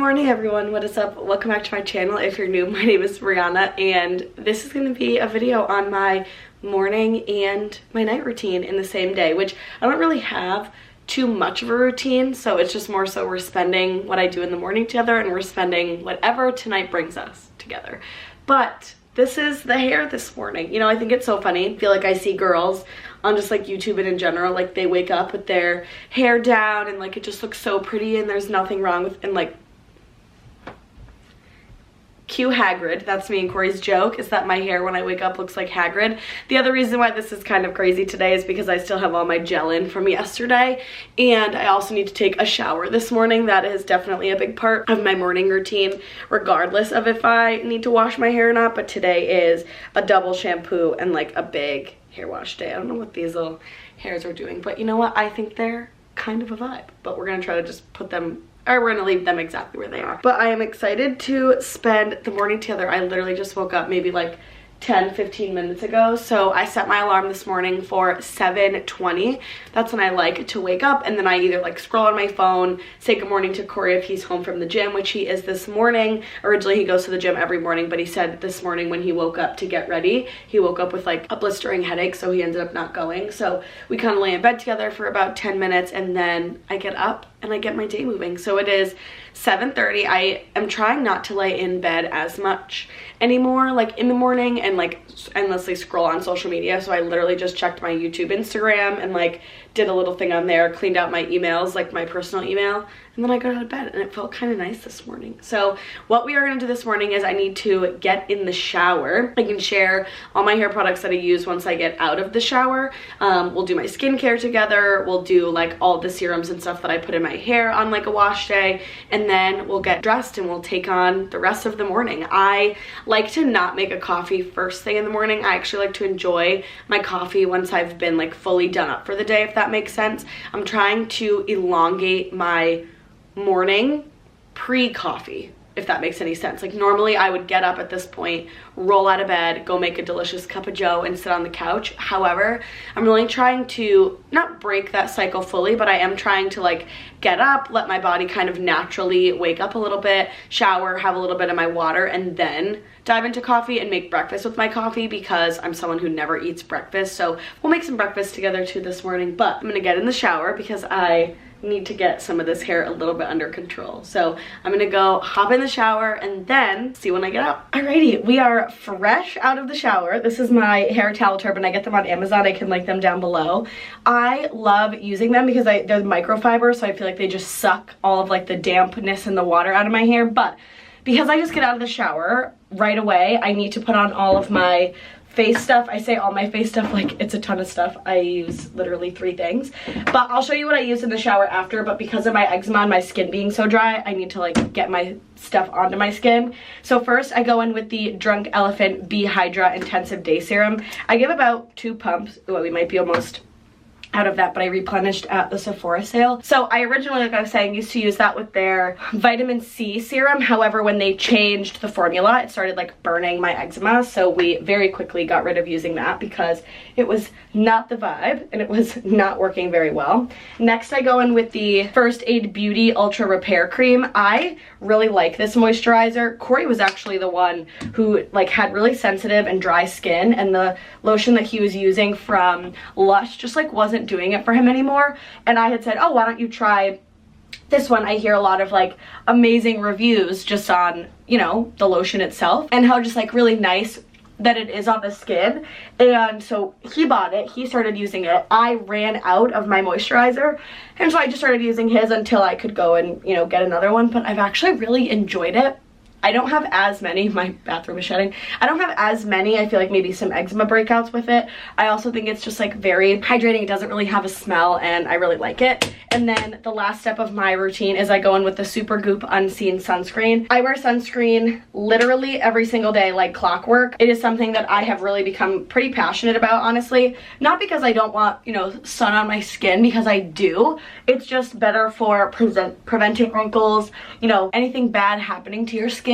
morning everyone, what is up? Welcome back to my channel. If you're new, my name is Brianna and this is going to be a video on my morning and my night routine in the same day, which I don't really have too much of a routine, so it's just more so we're spending what I do in the morning together and we're spending whatever tonight brings us together. But this is the hair this morning. You know, I think it's so funny. I feel like I see girls on just like YouTube and in general, like they wake up with their hair down and like it just looks so pretty and there's nothing wrong with, and like cue Hagrid. That's me and Corey's joke, is that my hair when I wake up looks like Hagrid. The other reason why this is kind of crazy today is because I still have all my gel in from yesterday, and I also need to take a shower this morning. That is definitely a big part of my morning routine, regardless of if I need to wash my hair or not. But today is a double shampoo and like a big hair wash day. I don't know what these little hairs are doing, but you know what? I think they're kind of a vibe, but we're gonna try to just put them, or we're gonna leave them exactly where they are. But I am excited to spend the morning together. I literally just woke up maybe like 10-15 minutes ago, so I set my alarm this morning for 7:20. That's when I like to wake up, and then I either like scroll on my phone, say good morning to Corey if he's home from the gym, which he is this morning. Originally he goes to the gym every morning, but he said this morning when he woke up to get ready, he woke up with like a blistering headache, so he ended up not going. So we kind of lay in bed together for about 10 minutes, and then I get up and I get my day moving. So it is 7:30. I am trying not to lay in bed as much anymore, like in the morning, and like endlessly scroll on social media. So I literally just checked my YouTube, Instagram, and like did a little thing on there, cleaned out my emails, like my personal email, and then I got out of bed and it felt kind of nice this morning. So what we are going to do this morning is I need to get in the shower. I can share all my hair products that I use once I get out of the shower. We'll do my skincare together. We'll do like all the serums and stuff that I put in my hair on like a wash day, and then we'll get dressed and we'll take on the rest of the morning. I like to not make a coffee first thing in the morning. I actually like to enjoy my coffee once I've been like fully done up for the day, if that makes sense. I'm trying to elongate my morning pre-coffee, if that makes any sense. Like normally I would get up at this point, roll out of bed, go make a delicious cup of joe and sit on the couch. However, I'm really trying to not break that cycle fully, but I am trying to like get up, let my body kind of naturally wake up a little bit, shower, have a little bit of my water, and then dive into coffee and make breakfast with my coffee, because I'm someone who never eats breakfast. So we'll make some breakfast together too this morning. But I'm gonna get in the shower because I need to get some of this hair a little bit under control. So I'm gonna go hop in the shower and then see when I get out. Alrighty, we are fresh out of the shower. This is my hair towel turban. I get them on Amazon. I can link them down below. I love using them because they're microfiber, so I feel like they just suck all of like the dampness and the water out of my hair. But because I just get out of the shower right away, I need to put on all of my face stuff. I say all my face stuff like it's a ton of stuff. I use literally 3 things, but I'll show you what I use in the shower after. But because of my eczema and my skin being so dry, I need to like get my stuff onto my skin. So first I go in with the Drunk Elephant Bee Hydra Intensive Day Serum. I give about 2 pumps. Well, we might be almost out of that, but I replenished at the Sephora sale. So I originally, like I was saying, used to use that with their vitamin C serum. However, when they changed the formula, it started like burning my eczema, so we very quickly got rid of using that because it was not the vibe and it was not working very well. Next I go in with the First Aid Beauty Ultra Repair Cream. I really like this moisturizer. Corey was actually the one who like had really sensitive and dry skin, and the lotion that he was using from Lush just like wasn't doing it for him anymore. And I had said, oh, why don't you try this one? I hear a lot of like amazing reviews just on, you know, the lotion itself and how just like really nice that it is on the skin. And so he bought it, he started using it. I ran out of my moisturizer, and so I just started using his until I could go and, you know, get another one. But I've actually really enjoyed it. I don't have as many, my bathroom is shedding. I don't have as many, I feel like maybe some eczema breakouts with it. I also think it's just like very hydrating. It doesn't really have a smell and I really like it. And then the last step of my routine is I go in with the Supergoop Unseen Sunscreen. I wear sunscreen literally every single day like clockwork. It is something that I have really become pretty passionate about, honestly. Not because I don't want, you know, sun on my skin, because I do. It's just better for preventing wrinkles, you know, anything bad happening to your skin.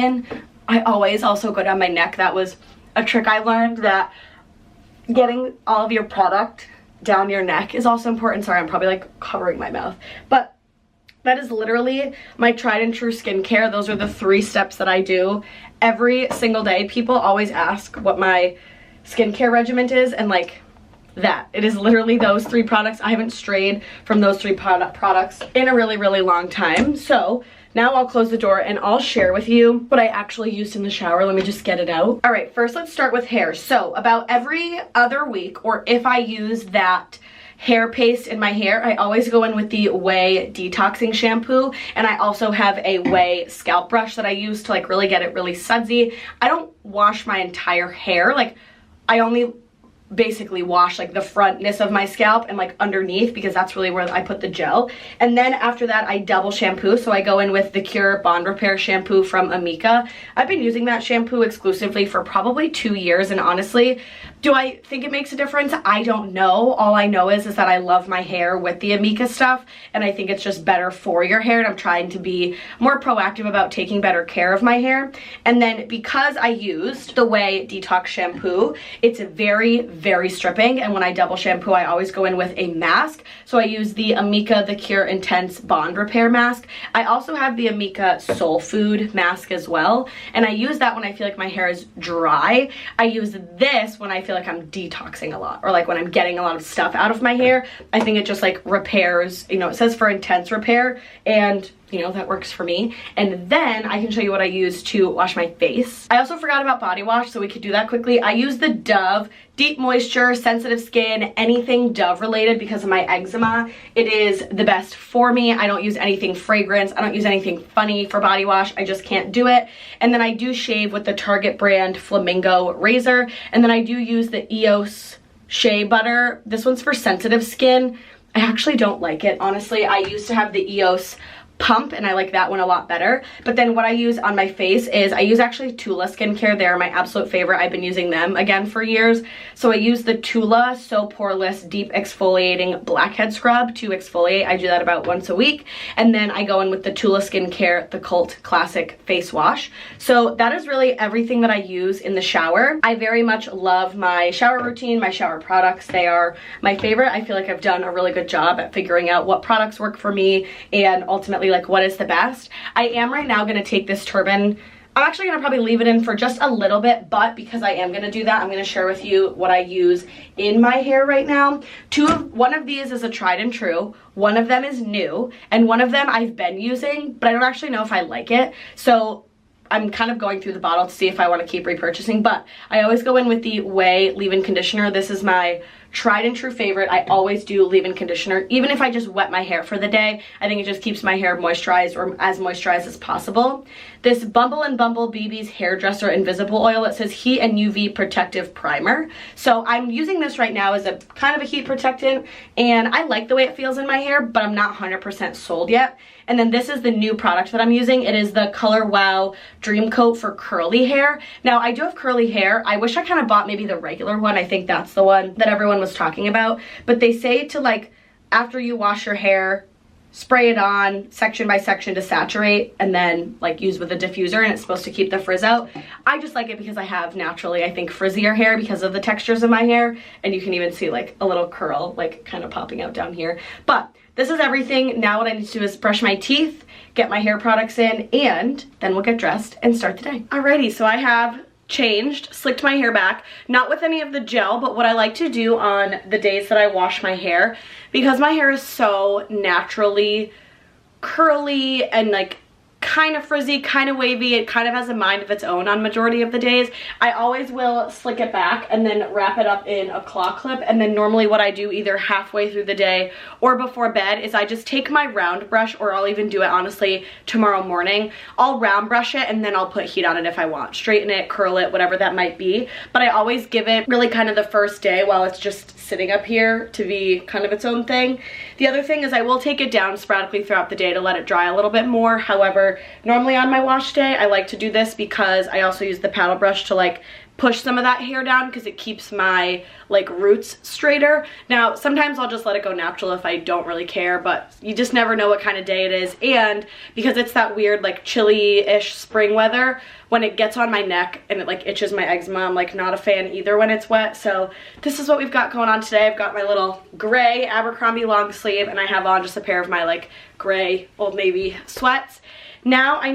I always also go down my neck. That was a trick I learned, that getting all of your product down your neck is also important. Sorry, I'm probably like covering my mouth, but That is literally my tried and true skincare. Those are the 3 steps that I do every single day. People always ask what my skincare regimen is, and like that. It is literally those 3 products. I haven't strayed from those 3 products in a really, really long time. So now I'll close the door and I'll share with you what I actually used in the shower. Let me just get it out. All right, first let's start with hair. So about every other week, or if I use that hair paste in my hair, I always go in with the Way detoxing shampoo, and I also have a Way scalp brush that I use to like really get it really sudsy. I don't wash my entire hair, like I only basically wash like the frontness of my scalp and like underneath, because that's really where I put the gel. And then after that I double shampoo. So I go in with the Cure Bond Repair shampoo from Amika. I've been using that shampoo exclusively for probably 2 years, and honestly, do I think it makes a difference? I don't know. All I know is that I love my hair with the Amika stuff, and I think it's just better for your hair, and I'm trying to be more proactive about taking better care of my hair. And then because I used the Way Detox shampoo, it's very, very stripping, and when I double shampoo I always go in with a mask. So I use the Amika The Cure Intense Bond Repair mask. I also have the Amika Soul Food mask as well, and I use that when I feel like my hair is dry. I use this when I feel like I'm detoxing a lot, or like when I'm getting a lot of stuff out of my hair. I think it just like repairs, you know, it says for intense repair, and you know, that works for me. And then I can show you what I use to wash my face. I also forgot about body wash, so we could do that quickly. I use the Dove Deep Moisture, Sensitive Skin, anything Dove related because of my eczema. It is the best for me. I don't use anything fragrance. I don't use anything funny for body wash. I just can't do it. And then I do shave with the Target brand Flamingo razor. And then I do use the EOS Shea Butter. This one's for sensitive skin. I actually don't like it, honestly. I used to have the EOS Pump, and I like that one a lot better. But then what I use on my face is I use actually Tula skincare. They're my absolute favorite. I've been using them again for years. So I use the Tula So Poreless Deep Exfoliating Blackhead Scrub to exfoliate. I do that about once a week. And then I go in with the Tula Skincare The Cult Classic Face Wash. So that is really everything that I use in the shower. I very much love my shower routine, my shower products. They are my favorite. I feel like I've done a really good job at figuring out what products work for me and ultimately like what is the best. I am right now going to take this turban. I'm actually going to probably leave it in for just a little bit, but because I am going to do that, I'm going to share with you what I use in my hair right now. One of these is a tried and true, one of them is new, and one of them I've been using, but I don't actually know if I like it. So I'm kind of going through the bottle to see if I want to keep repurchasing, but I always go in with the Way leave-in conditioner. This is my tried and true favorite. I always do leave-in conditioner, even if I just wet my hair for the day. I think it just keeps my hair moisturized, or as moisturized as possible. This Bumble and Bumble BB's Hairdresser Invisible Oil, it says Heat and UV Protective Primer. So I'm using this right now as a kind of a heat protectant, and I like the way it feels in my hair, but I'm not 100% sold yet. And then this is the new product that I'm using. It is the Color Wow Dream Coat for curly hair. Now I do have curly hair. I wish I kind of bought maybe the regular one. I think that's the one that everyone was talking about. But they say to, like, after you wash your hair, spray it on section by section to saturate, and then like use with a diffuser, and it's supposed to keep the frizz out. I just like it because I have naturally, I think, frizzier hair because of the textures of my hair, and you can even see like a little curl like kind of popping out down here. But this is everything. Now what I need to do is brush my teeth, get my hair products in, and then we'll get dressed and start the day. Alrighty, so I have changed, slicked my hair back, not with any of the gel, but what I like to do on the days that I wash my hair, because my hair is so naturally curly and like kind of frizzy, kind of wavy, it kind of has a mind of its own on majority of the days. I always will slick it back and then wrap it up in a claw clip, and then normally what I do either halfway through the day or before bed is I just take my round brush, or I'll even do it honestly tomorrow morning. I'll round brush it and then I'll put heat on it if I want. Straighten it, curl it, whatever that might be. But I always give it really kind of the first day while it's just sitting up here to be kind of its own thing. The other thing is I will take it down sporadically throughout the day to let it dry a little bit more. However, normally on my wash day, I like to do this because I also use the paddle brush to like push some of that hair down because it keeps my like roots straighter. Now sometimes I'll just let it go natural if I don't really care, but you just never know what kind of day it is. And because it's that weird like chilly-ish spring weather, when it gets on my neck and it like itches my eczema, I'm like not a fan either when it's wet. So this is what we've got going on today. I've got my little gray Abercrombie long sleeve, and I have on just a pair of my like gray Old Navy sweats. Now I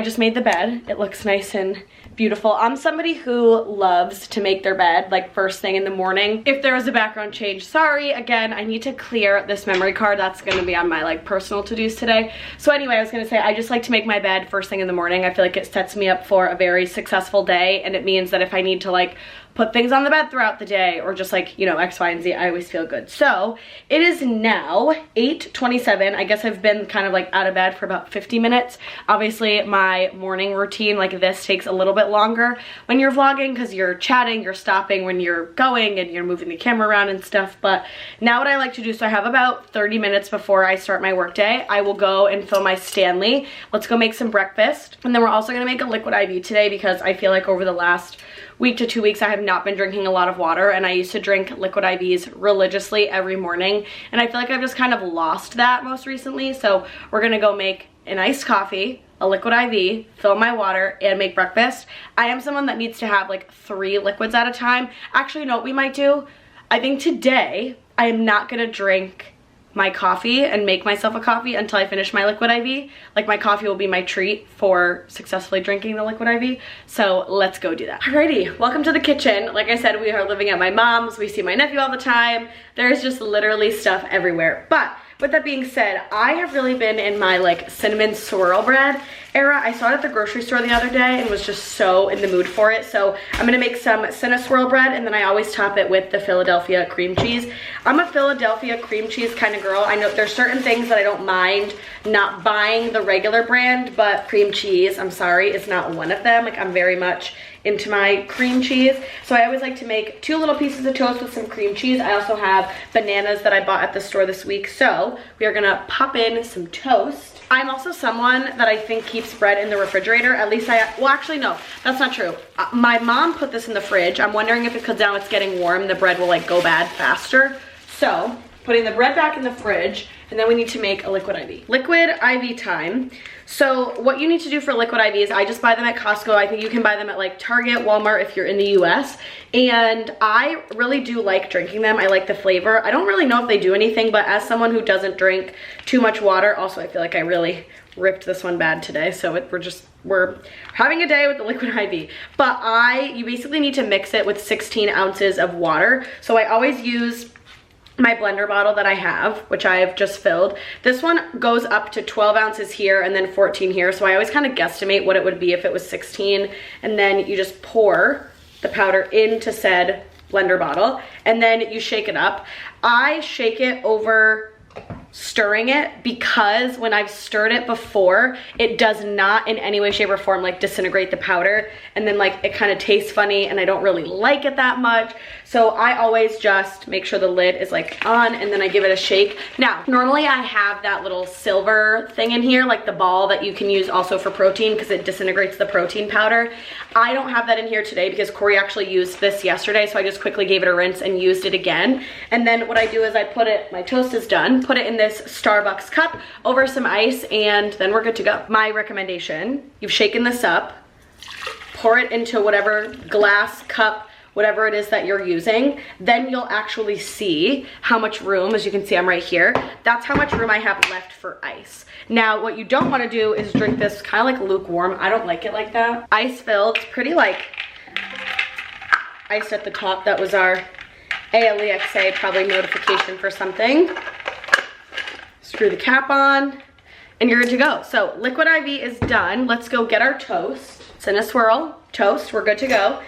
just made the bed. It looks nice and beautiful. I'm somebody who loves to make their bed like first thing in the morning. If there was a background change, sorry. Again, I need to clear this memory card. That's gonna be on my like personal to-dos today. So anyway, I was gonna say, I just like to make my bed first thing in the morning. I feel like it sets me up for a very successful day, and it means that if I need to like put things on the bed throughout the day or just like, you know, X, Y, and Z, I always feel good. So it is now 8:27. I guess I've been kind of like out of bed for about 50 minutes. Obviously my morning routine like this takes a little bit longer when you're vlogging because you're chatting, you're stopping when you're going, and you're moving the camera around and stuff. But now what I like to do, so I have about 30 minutes before I start my work day, I will go and fill my Stanley. Let's go make some breakfast. And then we're also gonna make a liquid IV today because I feel like over the last week to 2 weeks I have not been drinking a lot of water, and I used to drink liquid IVs religiously every morning, and I feel like I've just kind of lost that most recently. So we're gonna go make an iced coffee, a liquid IV, fill my water, and make breakfast. I am someone that needs to have like 3 liquids at a time. Actually, you know what we might do? I think today I am not gonna drink my coffee and make myself a coffee until I finish my liquid IV. Like my coffee will be my treat for successfully drinking the liquid IV. So let's go do that. Alrighty, welcome to the kitchen. Like I said, we are living at my mom's. We see my nephew all the time. There's just literally stuff everywhere. But with that being said, I have really been in my like cinnamon swirl bread era. I saw it at the grocery store the other day and was just so in the mood for it. So I'm gonna make some cinnamon swirl bread, and then I always top it with the Philadelphia cream cheese. I'm a Philadelphia cream cheese kind of girl. I know there's certain things that I don't mind not buying the regular brand, but cream cheese, I'm sorry, is not one of them. Like I'm very much into my cream cheese. So I always like to make 2 little pieces of toast with some cream cheese. I also have bananas that I bought at the store this week. So we are gonna pop in some toast. I'm also someone that I think keeps bread in the refrigerator. At least well actually no, that's not true. My mom put this in the fridge. I'm wondering if because now it's getting warm, the bread will like go bad faster. So putting the bread back in the fridge, and then we need to make a liquid IV. Liquid IV time. So what you need to do for liquid IVs, I just buy them at Costco. I think you can buy them at like Target, Walmart if you're in the US. And I really do like drinking them. I like the flavor. I don't really know if they do anything, but as someone who doesn't drink too much water, also I feel like I really ripped this one bad today. So we're having a day with the liquid IV. But you basically need to mix it with 16 ounces of water. So I always use my blender bottle that I have, which I've just filled. This one goes up to 12 ounces here and then 14 here. So I always kind of guesstimate what it would be if it was 16. And then you just pour the powder into said blender bottle, and then you shake it up. I shake it over stirring it because when I've stirred it before, it does not in any way, shape, or form like disintegrate the powder, and then like it kind of tastes funny and I don't really like it that much. So I always just make sure the lid is like on, and then I give it a shake. Now, normally I have that little silver thing in here, like the ball that you can use also for protein because it disintegrates the protein powder. I don't have that in here today because Corey actually used this yesterday, so I just quickly gave it a rinse and used it again. And then what I do is I put it, my toast is done, put it in this Starbucks cup over some ice, and then we're good to go. My recommendation, you've shaken this up, pour it into whatever glass cup, whatever it is that you're using, then you'll actually see how much room, as you can see I'm right here, that's how much room I have left for ice. Now what you don't want to do is drink this kind of like lukewarm. I don't like it like that. Ice filled, it's pretty like ice at the top. That was our ALEXA probably notification for something. Screw the cap on and you're good to go. So liquid IV is done. Let's go get our toast. Cinnamon swirl toast, we're good to go.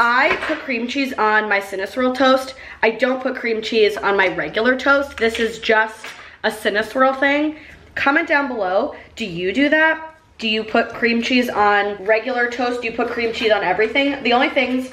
I put cream cheese on my cinnamon swirl toast. I don't put cream cheese on my regular toast. This is just a cinnamon swirl thing. Comment down below, do you do that? Do you put cream cheese on regular toast? Do you put cream cheese on everything? The only things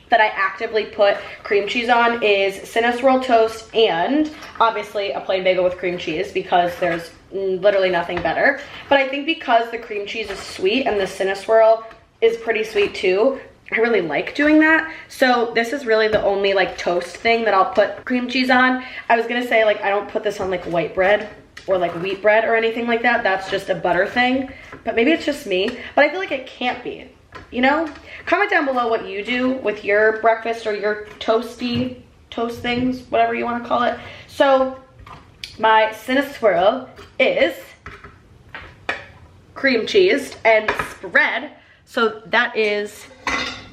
that I actively put cream cheese on is cinnamon swirl toast and obviously a plain bagel with cream cheese because there's literally nothing better. But I think because the cream cheese is sweet and the cinnamon swirl is pretty sweet too, I really like doing that. So this is really the only like toast thing that I'll put cream cheese on. I was gonna say like I don't put this on like white bread or like wheat bread or anything like that. That's just a butter thing, but maybe it's just me, but I feel like it can't be, you know? Comment down below what you do with your breakfast or your toast things, whatever you wanna call it. So my Cinna swirl is cream cheese and spread. So that is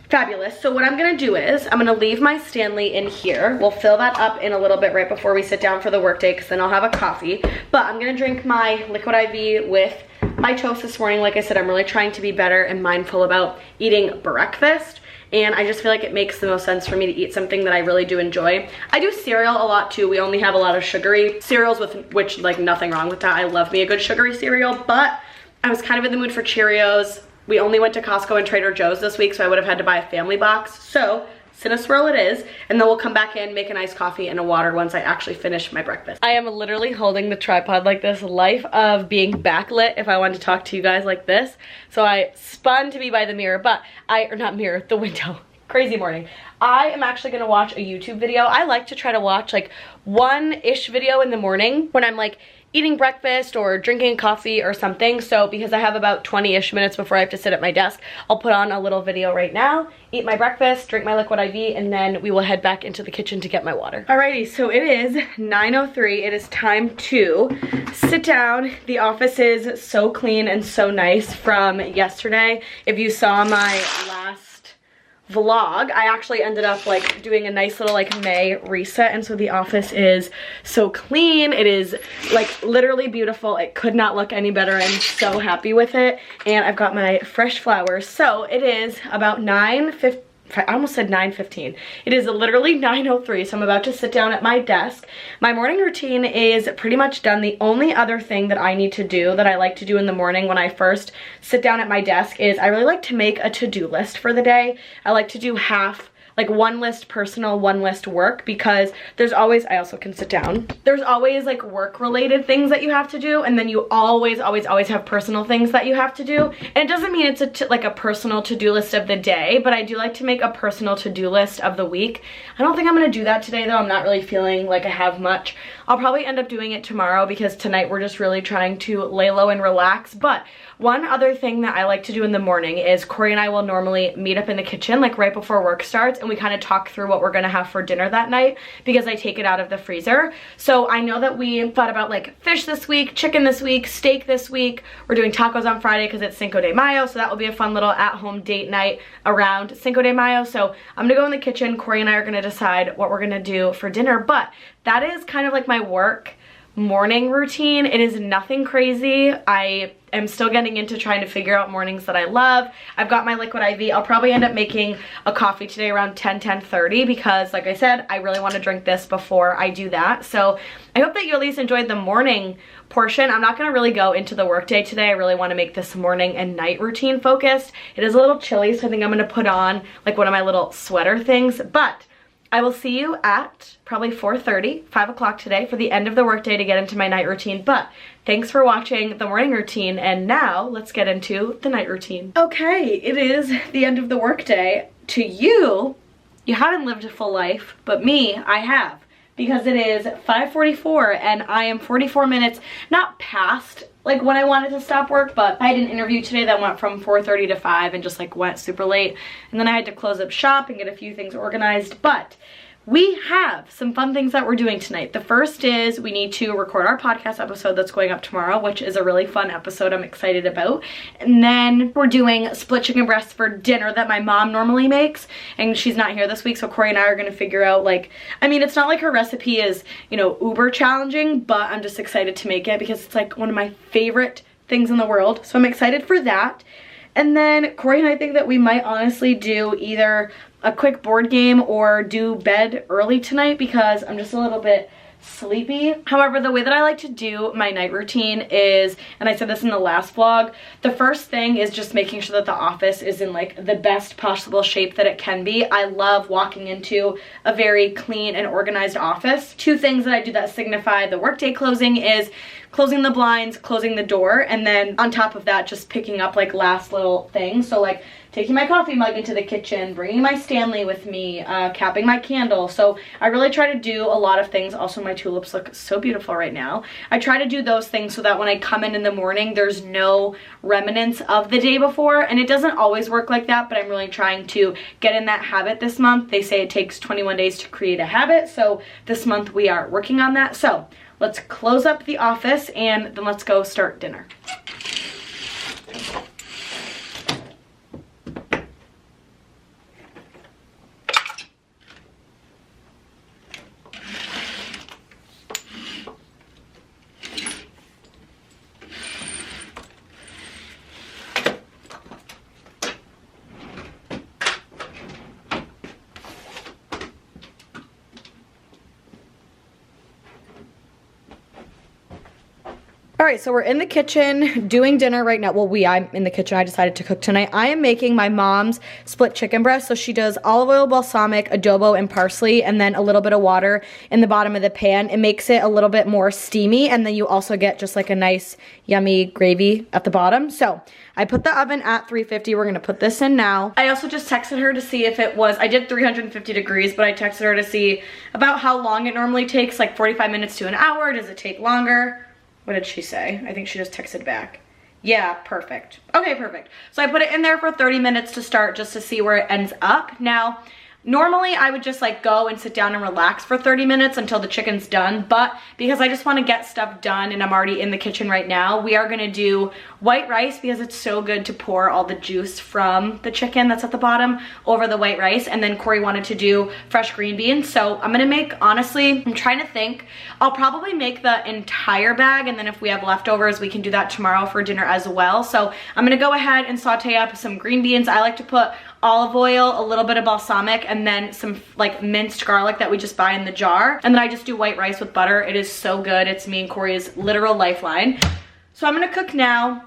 fabulous. So what I'm gonna do is I'm gonna leave my Stanley in here. We'll fill that up in a little bit right before we sit down for the workday, because then I'll have a coffee. But I'm gonna drink my liquid IV with my toast this morning. Like I said, I'm really trying to be better and mindful about eating breakfast. And I just feel like it makes the most sense for me to eat something that I really do enjoy. I do cereal a lot too. We only have a lot of sugary cereals, with which like nothing wrong with that. I love me a good sugary cereal, but I was kind of in the mood for Cheerios. We only went to Costco and Trader Joe's this week, so I would have had to buy a family box. So Cinna swirl it is, and then we'll come back in, make a nice coffee and a water once I actually finish my breakfast. I am literally holding the tripod like this, life of being backlit if I wanted to talk to you guys like this. So I spun to be by the mirror, but or not mirror, the window. Crazy morning. I am actually gonna watch a YouTube video. I like to try to watch like one-ish video in the morning when I'm like eating breakfast or drinking coffee or something. So because I have about 20-ish minutes before I have to sit at my desk, I'll put on a little video right now, eat my breakfast, drink my liquid IV, and then we will head back into the kitchen to get my water. Alrighty, so it is 9:03. It is time to sit down. The office is so clean and so nice from yesterday. If you saw my last vlog, I actually ended up like doing a nice little like May reset, and so the office is so clean. It is like literally beautiful. It could not look any better. I'm so happy with it, and I've got my fresh flowers. So it is about 9:15. I almost said 9:15. It is literally 9:03, so I'm about to sit down at my desk. My morning routine is pretty much done. The only other thing that I need to do, that I like to do in the morning when I first sit down at my desk, is I really like to make a to-do list for the day. I like to do half, like one list personal, one list work, because there's always, I also can sit down, there's always like work related things that you have to do, and then you always have personal things that you have to do. And it doesn't mean it's like a personal to-do list of the day, but I do like to make a personal to-do list of the week. I don't think I'm gonna do that today though. I'm not really feeling like I have much. I'll probably end up doing it tomorrow, because tonight we're just really trying to lay low and relax. But one other thing that I like to do in the morning is Corey and I will normally meet up in the kitchen like right before work starts, and we kind of talk through what we're gonna have for dinner that night, because I take it out of the freezer. So I know that we thought about like fish this week, chicken this week, steak this week. We're doing tacos on Friday because it's Cinco de Mayo, so that will be a fun little at-home date night around Cinco de Mayo. So I'm gonna go in the kitchen. Corey and I are gonna decide what we're gonna do for dinner, but that is kind of like my work morning routine. It is nothing crazy. I am still getting into trying to figure out mornings that I love. I've got my liquid IV. I'll probably end up making a coffee today around 10:30, because like I said, I really want to drink this before I do that. So I hope that you at least enjoyed the morning portion. I'm not going to really go into the workday today. I really want to make this morning and night routine focused. It is a little chilly, so I think I'm going to put on like one of my little sweater things, but I will see you at probably 4:30, 5 o'clock today for the end of the workday to get into my night routine. But thanks for watching the morning routine, and now let's get into the night routine. Okay, it is the end of the workday. To you, you haven't lived a full life, but me, I have, because it is 5:44 and I am 44 minutes, not past like when I wanted to stop work, but I had an interview today that went from 4:30 to 5 and just like went super late. And then I had to close up shop and get a few things organized, but we have some fun things that we're doing tonight. The first is we need to record our podcast episode that's going up tomorrow, which is a really fun episode I'm excited about. And then we're doing split chicken breasts for dinner that my mom normally makes, and she's not here this week, so Corey and I are gonna figure out like, I mean, it's not like her recipe is, you know, uber challenging, but I'm just excited to make it because it's like one of my favorite things in the world. So I'm excited for that. And then Corey and I think that we might honestly do either a quick board game or do bed early tonight, because I'm just a little bit sleepy. However, the way that I like to do my night routine is, and I said this in the last vlog, the first thing is just making sure that the office is in like the best possible shape that it can be. I love walking into a very clean and organized office. Two things that I do that signify the workday closing is closing the blinds, closing the door, and then on top of that, just picking up like last little things. So like taking my coffee mug into the kitchen, bringing my Stanley with me, capping my candle. So I really try to do a lot of things. Also, my tulips look so beautiful right now. I try to do those things so that when I come in the morning, there's no remnants of the day before. And it doesn't always work like that, but I'm really trying to get in that habit this month. They say it takes 21 days to create a habit. So this month we are working on that. So let's close up the office and then let's go start dinner. All right, so we're in the kitchen doing dinner right now. Well, I'm in the kitchen. I decided to cook tonight. I am making my mom's split chicken breast. So she does olive oil, balsamic, adobo, and parsley, and then a little bit of water in the bottom of the pan. It makes it a little bit more steamy, and then you also get just like a nice yummy gravy at the bottom. So I put the oven at 350. We're gonna put this in now. I also just texted her to see if it was, I did 350 degrees, but I texted her to see about how long it normally takes, like 45 minutes to an hour. Does it take longer? What did she say? I think she just texted back. Yeah, perfect. Okay, perfect. So I put it in there for 30 minutes to start just to see where it ends up. Now, normally I would just like go and sit down and relax for 30 minutes until the chicken's done, but because I just want to get stuff done and I'm already in the kitchen right now, we are gonna do white rice because it's so good to pour all the juice from the chicken that's at the bottom over the white rice. And then Corey wanted to do fresh green beans. So I'm gonna make, honestly, I'm trying to think, I'll probably make the entire bag, and then if we have leftovers, we can do that tomorrow for dinner as well. So I'm gonna go ahead and saute up some green beans. I like to put olive oil, a little bit of balsamic, and then some like minced garlic that we just buy in the jar. And then I just do white rice with butter. It is so good. It's me and Corey's literal lifeline. So I'm gonna cook now.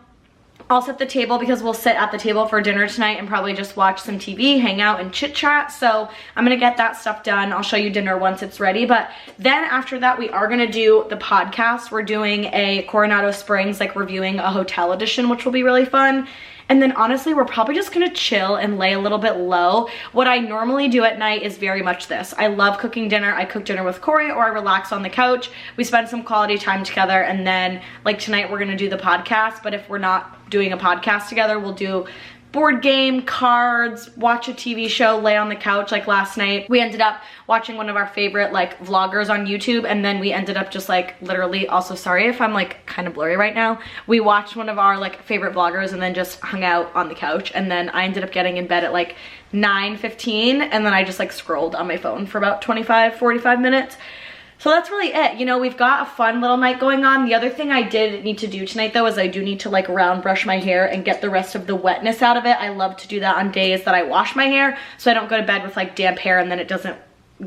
I'll set the table because we'll sit at the table for dinner tonight and probably just watch some TV, hang out, and chit chat. So I'm gonna get that stuff done. I'll show you dinner once it's ready. But then after that, we are gonna do the podcast. We're doing a Coronado Springs, like reviewing a hotel edition, which will be really fun. And then honestly, we're probably just gonna chill and lay a little bit low. What I normally do at night is very much this. I love cooking dinner. I cook dinner with Corey or I relax on the couch. We spend some quality time together, and then like tonight we're gonna do the podcast. But if we're not doing a podcast together, we'll do board game, cards, watch a TV show, lay on the couch. Like last night, we ended up watching one of our favorite like vloggers on YouTube, and then we ended up just like literally, also sorry if I'm like kind of blurry right now, we watched one of our like favorite vloggers and then just hung out on the couch. And then I ended up getting in bed at like 9:15, and then I just like scrolled on my phone for about 45 minutes. So that's really it. You know, we've got a fun little night going on. The other thing I did need to do tonight though is I do need to like round brush my hair and get the rest of the wetness out of it. I love to do that on days that I wash my hair so I don't go to bed with like damp hair and then it doesn't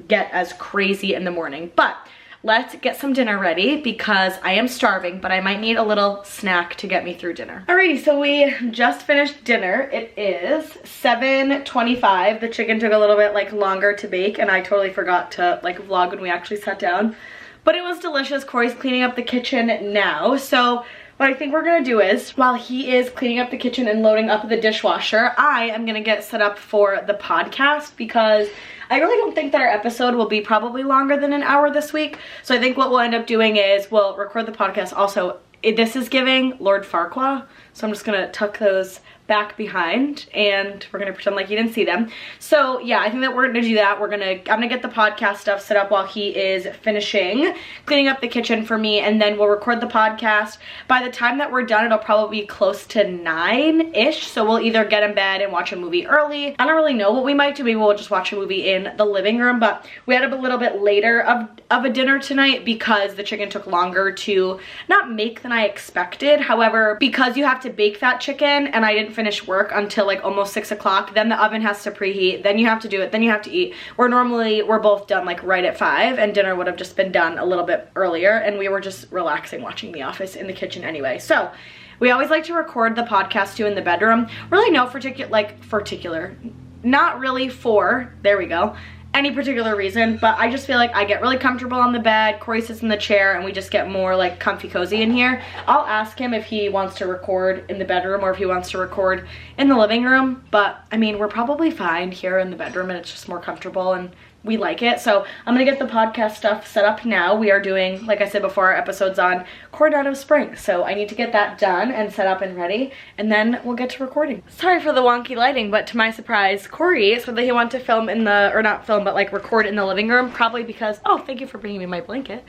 get as crazy in the morning. But let's get some dinner ready because I am starving, but I might need a little snack to get me through dinner. Alrighty, so we just finished dinner. It is 7:25. The chicken took a little bit like longer to bake, and I totally forgot to like vlog when we actually sat down, but it was delicious. Corey's cleaning up the kitchen now. So what I think we're gonna do is, while he is cleaning up the kitchen and loading up the dishwasher, I am gonna get set up for the podcast because I really don't think that our episode will be probably longer than an hour this week. So I think what we'll end up doing is we'll record the podcast. Also, this is giving Lord Farquaad, so I'm just gonna tuck those back behind and we're gonna pretend like you didn't see them. So yeah, I think that we're gonna do that. I'm gonna get the podcast stuff set up while he is finishing cleaning up the kitchen for me, and then we'll record the podcast. By the time that we're done, it'll probably be close to 9-ish, so we'll either get in bed and watch a movie early. I don't really know what we might do. Maybe we'll just watch a movie in the living room, but we had a little bit later of a dinner tonight because the chicken took longer to not make than I expected. However, because you have to bake that chicken and I didn't finish work until like almost 6 o'clock, then the oven has to preheat, then you have to do it, then you have to eat. We're both done like right at 5, and dinner would have just been done a little bit earlier, and we were just relaxing watching The Office in the kitchen anyway. So we always like to record the podcast too in the bedroom. Really no particular, not really for, there we go, any particular reason, but I just feel like I get really comfortable on the bed, Corey sits in the chair, and we just get more like comfy cozy in here. I'll ask him if he wants to record in the bedroom or if he wants to record in the living room, but I mean, we're probably fine here in the bedroom and it's just more comfortable and we like it. So I'm gonna get the podcast stuff set up now. We are doing, like I said before, our episodes on Coronado Springs. So I need to get that done and set up and ready, and then we'll get to recording. Sorry for the wonky lighting, but to my surprise, Corey said that he wanted to film in the, or not film, but like record in the living room, probably because, oh, thank you for bringing me my blanket.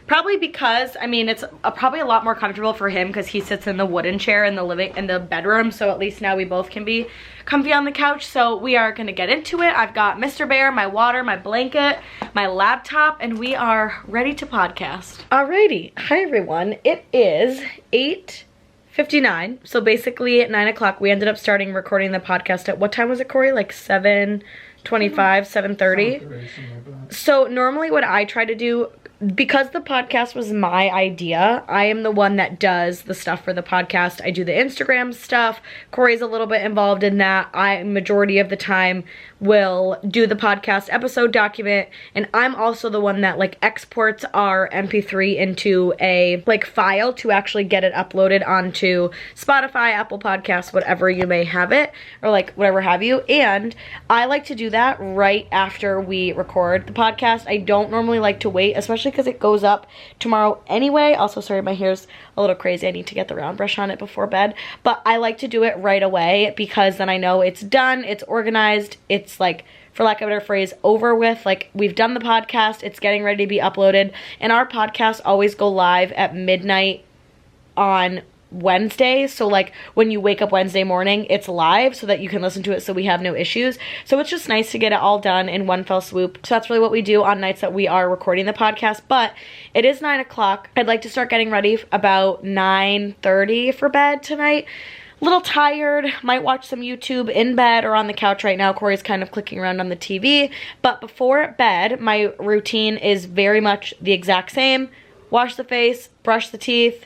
Probably because, I mean, it's probably a lot more comfortable for him because he sits in the wooden chair in the bedroom, so at least now we both can be comfy on the couch. So we are gonna get into it. I've got Mr. Bear, my water, my blanket, my laptop, and we are ready to podcast. Alrighty, hi everyone. It is 8:59, so basically at 9 o'clock we ended up starting recording the podcast at, what time was it, Corey? Like 7:25, 7:30? So normally what I try to do, because the podcast was my idea, I am the one that does the stuff for the podcast. I do the Instagram stuff. Corey's a little bit involved in that. I, majority of the time, will do the podcast episode document, and I'm also the one that like exports our MP3 into a like file to actually get it uploaded onto Spotify, Apple Podcasts, whatever you may have it, or like whatever have you. And I like to do that right after we record the podcast. I don't normally like to wait, especially because it goes up tomorrow anyway. Also, sorry, my hair's a little crazy. I need to get the round brush on it before bed, but I like to do it right away because then I know it's done, it's organized, it's like, for lack of a better phrase, over with. Like, we've done the podcast, it's getting ready to be uploaded, and our podcasts always go live at midnight on Wednesday. So like when you wake up Wednesday morning, it's live so that you can listen to it, so we have no issues. So it's just nice to get it all done in one fell swoop. So that's really what we do on nights that we are recording the podcast. But it is 9 o'clock. I'd like to start getting ready about 9:30 for bed tonight. Little tired, might watch some YouTube in bed or on the couch right now. Corey's kind of clicking around on the TV. But before bed, my routine is very much the exact same. Wash the face, brush the teeth,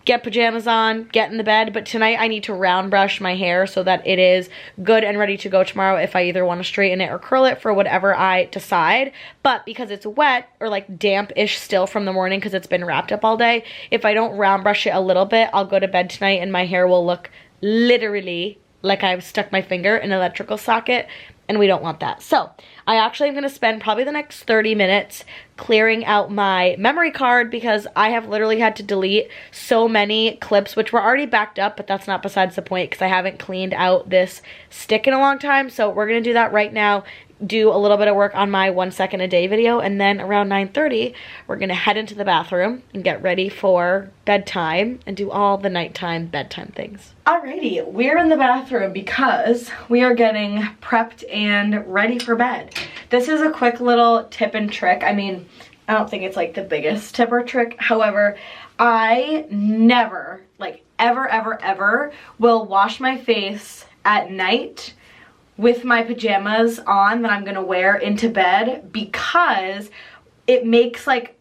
get pajamas on, get in the bed. But tonight I need to round brush my hair so that it is good and ready to go tomorrow if I either want to straighten it or curl it, for whatever I decide. But because it's wet or like damp-ish still from the morning because it's been wrapped up all day, if I don't round brush it a little bit, I'll go to bed tonight and my hair will look literally like I've stuck my finger in an electrical socket, and we don't want that. So I actually am going to spend probably the next 30 minutes clearing out my memory card because I have literally had to delete so many clips, which were already backed up, but that's not besides the point because I haven't cleaned out this stick in a long time. So we're going to do that right now, do a little bit of work on my 1 second a day video, and then around 9:30 we're gonna head into the bathroom and get ready for bedtime and do all the nighttime bedtime things. Alrighty, we're in the bathroom because we are getting prepped and ready for bed. This is a quick little tip and trick. I mean, I don't think it's like the biggest tip or trick. However, I never, like ever will wash my face at night with my pajamas on that I'm gonna wear into bed, because it makes like,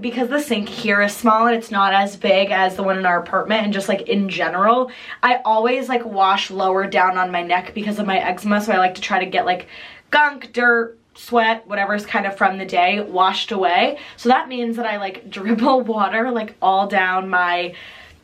because the sink here is small and it's not as big as the one in our apartment, and just like in general, I always like wash lower down on my neck because of my eczema. So I like to try to get like gunk, dirt, sweat, whatever's kind of from the day washed away. So that means that I like dribble water like all down my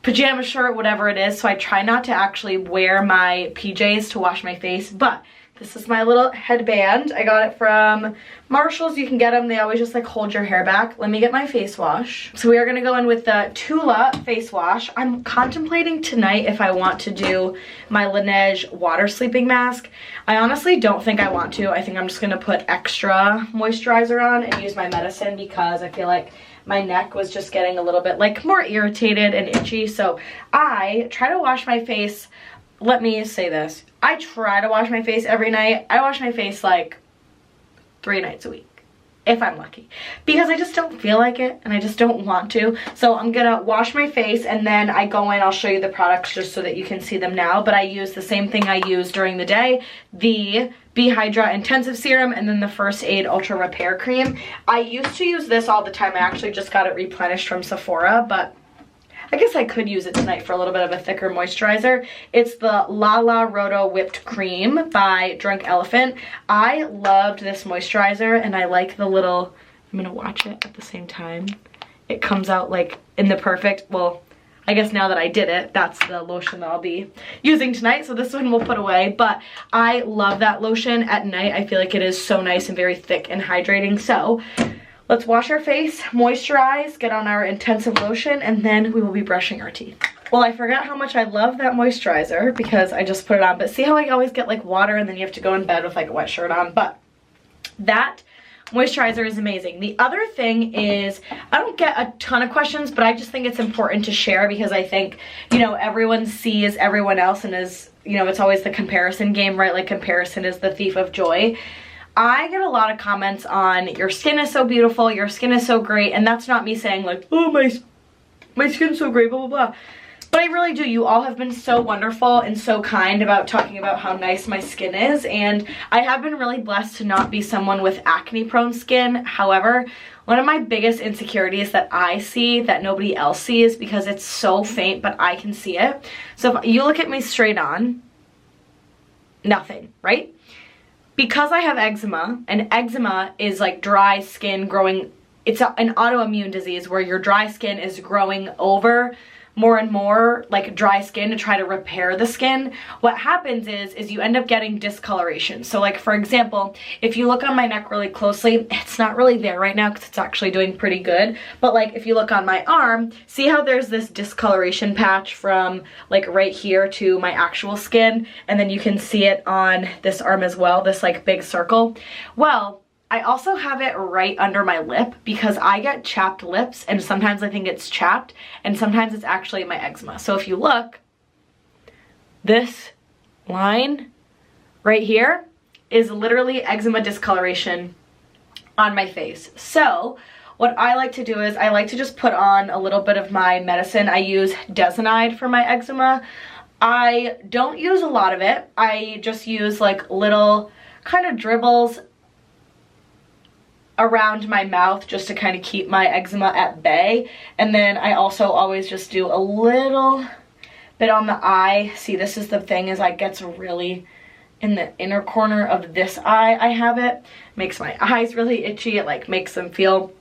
pajama shirt, whatever it is. So I try not to actually wear my PJs to wash my face, but this is my little headband. I got it from Marshall's. You can get them. They always just like hold your hair back. Let me get my face wash. So we are gonna go in with the Tula face wash. I'm contemplating tonight if I want to do my Laneige water sleeping mask. I honestly don't think I want to. I think I'm just gonna put extra moisturizer on and use my medicine because I feel like my neck was just getting a little bit like more irritated and itchy. So I try to wash my face. Let me say this. I try to wash my face every night. I wash my face like 3 nights a week, if I'm lucky, because I just don't feel like it and I just don't want to. So I'm gonna wash my face and then I go in, I'll show you the products just so that you can see them now, but I use the same thing I use during the day, the B Hydra Intensive Serum, and then the First Aid Ultra Repair Cream. I used to use this all the time. I actually just got it replenished from Sephora, but I guess I could use it tonight for a little bit of a thicker moisturizer. It's the La La Roto Whipped Cream by Drunk Elephant. I loved this moisturizer, and I like the little, I'm gonna watch it at the same time. It comes out like in the perfect, well, I guess now that I did it, that's the lotion that I'll be using tonight. So this one we'll put away, but I love that lotion at night. I feel like it is so nice and very thick and hydrating. So let's wash our face, moisturize, get on our intensive lotion, and then we will be brushing our teeth. Well, I forgot how much I love that moisturizer because I just put it on, but see how I always get like water and then you have to go in bed with like a wet shirt on, but that moisturizer is amazing. The other thing is, I don't get a ton of questions, but I just think it's important to share because I think, you know, everyone sees everyone else and is, you know, it's always the comparison game, right? Like comparison is the thief of joy. I get a lot of comments on your skin is so beautiful, your skin is so great, and that's not me saying like, oh, my skin's so great, blah, blah, blah. But I really do. You all have been so wonderful and so kind about talking about how nice my skin is, and I have been really blessed to not be someone with acne-prone skin. However, one of my biggest insecurities that I see that nobody else sees because it's so faint, but I can see it. So if you look at me straight on, nothing, right? Because I have eczema, and eczema is like dry skin growing, it's an autoimmune disease where your dry skin is growing over more and more like dry skin to try to repair the skin. What happens is you end up getting discoloration. So like for example, if you look on my neck really closely, it's not really there right now because it's actually doing pretty good. But like if you look on my arm, see how there's this discoloration patch from like right here to my actual skin, and then you can see it on this arm as well, this like big circle. Well, I also have it right under my lip because I get chapped lips, and sometimes I think it's chapped and sometimes it's actually my eczema. So if you look, this line right here is literally eczema discoloration on my face. So what I like to do is I like to just put on a little bit of my medicine. I use Desinide for my eczema. I don't use a lot of it. I just use like little kind of dribbles around my mouth just to kind of keep my eczema at bay. And then I also always just do a little bit on the eye. See, this is the thing, is it gets really in the inner corner of this eye. I have it. Makes my eyes really itchy. It like makes them feel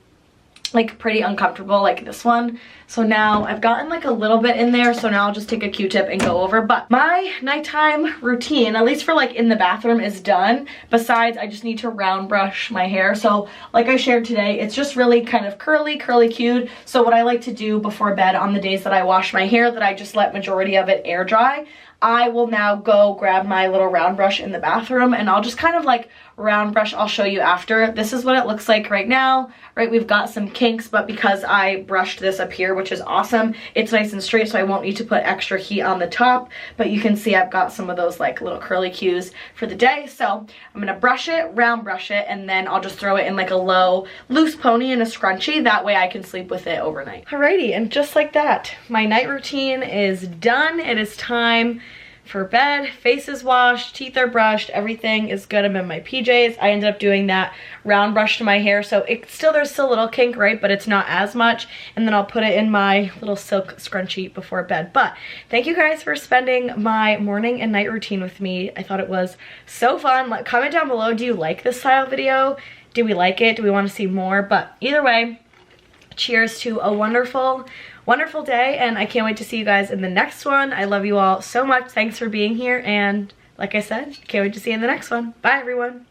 like pretty uncomfortable, like this one. So now I've gotten like a little bit in there, so now I'll just take a Q-tip and go over. But my nighttime routine, at least for like in the bathroom, is done. Besides, I just need to round brush my hair. So like I shared today, it's just really kind of curly cued. So what I like to do before bed on the days that I wash my hair, that I just let majority of it air dry, I will now go grab my little round brush in the bathroom and I'll just kind of like round brush. I'll show you after. This is what it looks like right now, right? We've got some kinks, but because I brushed this up here, which is awesome, it's nice and straight, so I won't need to put extra heat on the top. But you can see I've got some of those like little curly cues for the day. So I'm gonna brush it, round brush it, and then I'll just throw it in like a low loose pony and a scrunchie. That way I can sleep with it overnight. Alrighty, and just like that, my night routine is done. It is time for bed. Face is washed, teeth are brushed, everything is good. I'm in my PJs. I ended up doing that round brush to my hair, so there's still a little kink, right, but it's not as much. And then I'll put it in my little silk scrunchie before bed. But thank you guys for spending my morning and night routine with me. I thought it was so fun. Comment down below, do you like this style video? Do we like it? Do we want to see more? But either way, cheers to a wonderful day, and I can't wait to see you guys in the next one. I love you all so much. Thanks for being here, and like I said, can't wait to see you in the next one. Bye, everyone.